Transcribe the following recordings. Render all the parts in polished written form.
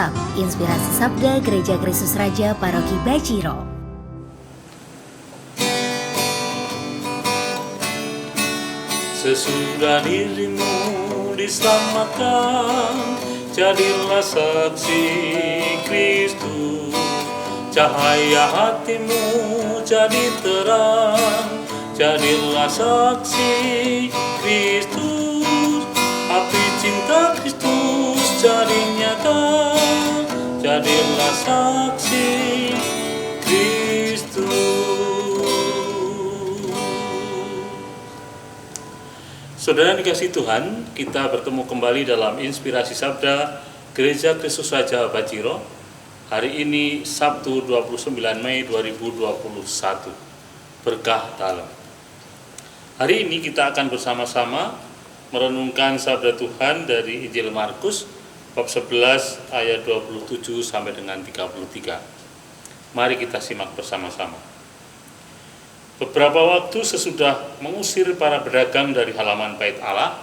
WhatsApp Inspirasi Sabda Gereja Kristus Raja Paroki Baciro. Sesudah dirimu diselamatkan, jadilah saksi Kristus. Cahaya hatimu jadi terang, jadilah saksi Kristus. Api cinta Kristus jadi nyata, jadilah saksi Kristus. Saudara dikasih Tuhan, kita bertemu kembali dalam Inspirasi Sabda Gereja Kristus Raja Baciro. Hari ini Sabtu 29 Mei 2021. Berkah dalam. Hari ini kita akan bersama-sama merenungkan sabda Tuhan dari Injil Markus bab 11 ayat 27 sampai dengan 33. Mari kita simak bersama-sama. Beberapa waktu sesudah mengusir para pedagang dari halaman Bait Allah,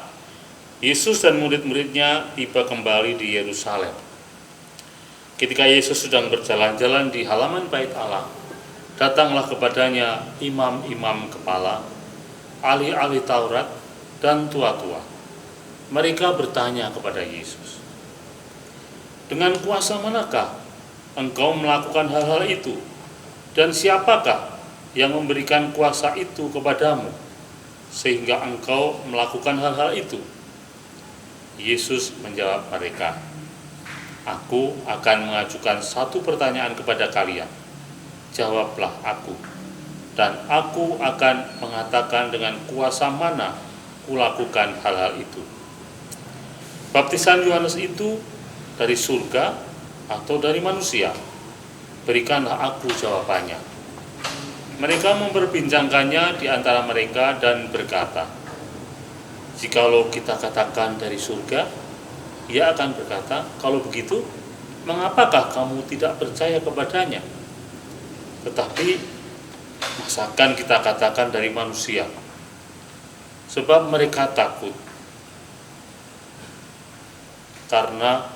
Yesus dan murid-muridnya tiba kembali di Yerusalem. Ketika Yesus sedang berjalan-jalan di halaman Bait Allah, datanglah kepadanya imam-imam kepala, ahli-ahli Taurat, dan tua-tua. Mereka bertanya kepada Yesus, "Dengan kuasa manakah engkau melakukan hal-hal itu? Dan siapakah yang memberikan kuasa itu kepadamu, sehingga engkau melakukan hal-hal itu?" Yesus menjawab mereka, "Aku akan mengajukan satu pertanyaan kepada kalian. Jawablah aku, dan aku akan mengatakan dengan kuasa mana kulakukan hal-hal itu. Baptisan Yohanes itu dari surga atau dari manusia? Berikanlah aku jawabannya." Mereka memperbincangkannya di antara mereka dan berkata, "Jikalau kita katakan dari surga," ia akan berkata, "Kalau begitu, mengapakah kamu tidak percaya kepadanya? Tetapi, masakan kita katakan dari manusia? Sebab mereka takut, karena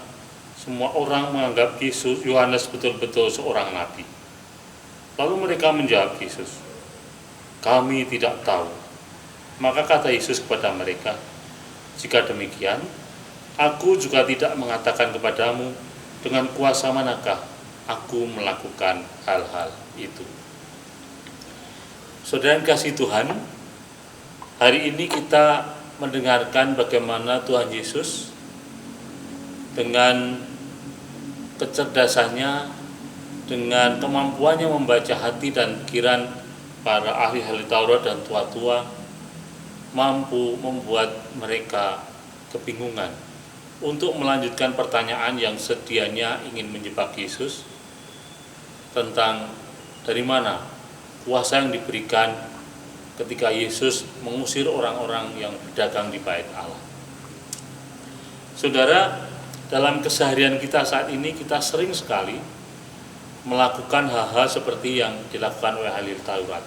semua orang menganggap Yohanes betul-betul seorang nabi." Lalu mereka menjawab Yesus, "Kami tidak tahu." Maka kata Yesus kepada mereka, "Jika demikian, aku juga tidak mengatakan kepadamu dengan kuasa manakah aku melakukan hal-hal itu." Saudara yang kasih Tuhan, hari ini kita mendengarkan bagaimana Tuhan Yesus dengan kecerdasannya, dengan kemampuannya membaca hati dan pikiran para ahli-ahli Taurat dan tua-tua, mampu membuat mereka kebingungan untuk melanjutkan pertanyaan yang sedianya ingin menjebak Yesus tentang dari mana kuasa yang diberikan ketika Yesus mengusir orang-orang yang berdagang di Bait Allah. Saudara, dalam keseharian kita saat ini kita sering sekali melakukan hal-hal seperti yang dilakukan oleh ahli Taurat.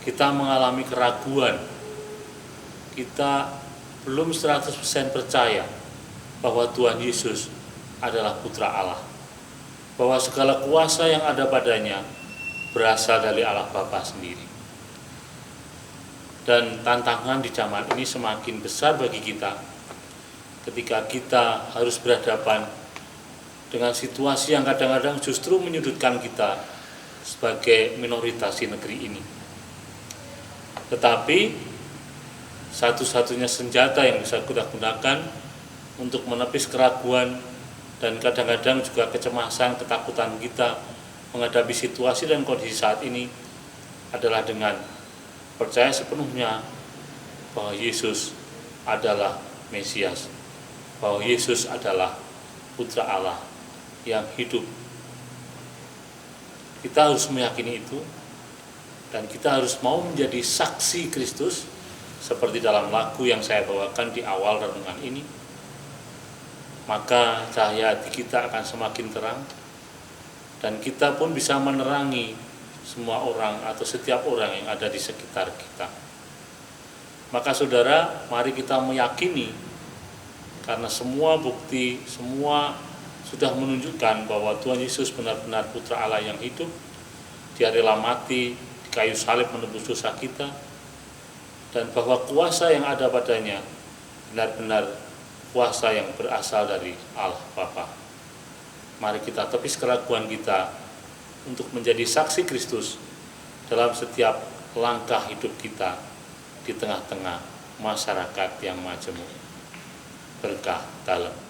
Kita mengalami keraguan, kita belum 100% percaya bahwa Tuhan Yesus adalah Putra Allah, bahwa segala kuasa yang ada padanya berasal dari Allah Bapa sendiri. Dan tantangan di zaman ini semakin besar bagi kita ketika kita harus berhadapan dengan situasi yang kadang-kadang justru menyudutkan kita sebagai minoritas di negeri ini. Tetapi satu-satunya senjata yang bisa kita gunakan untuk menepis keraguan dan kadang-kadang juga kecemasan, ketakutan kita menghadapi situasi dan kondisi saat ini adalah dengan percaya sepenuhnya bahwa Yesus adalah Mesias, bahwa Yesus adalah Putra Allah yang hidup. Kita harus meyakini itu, dan kita harus mau menjadi saksi Kristus seperti dalam lagu yang saya bawakan di awal renungan ini. Maka cahaya hati kita akan semakin terang, dan kita pun bisa menerangi semua orang atau setiap orang yang ada di sekitar kita. Maka saudara, mari kita meyakini, karena semua bukti, semua sudah menunjukkan bahwa Tuhan Yesus benar-benar Putra Allah yang hidup. Dia rela mati di kayu salib menebus dosa kita, dan bahwa kuasa yang ada padanya benar-benar kuasa yang berasal dari Allah Bapa. Mari kita tepis keraguan kita untuk menjadi saksi Kristus dalam setiap langkah hidup kita di tengah-tengah masyarakat yang majemuk. Berkah dalam.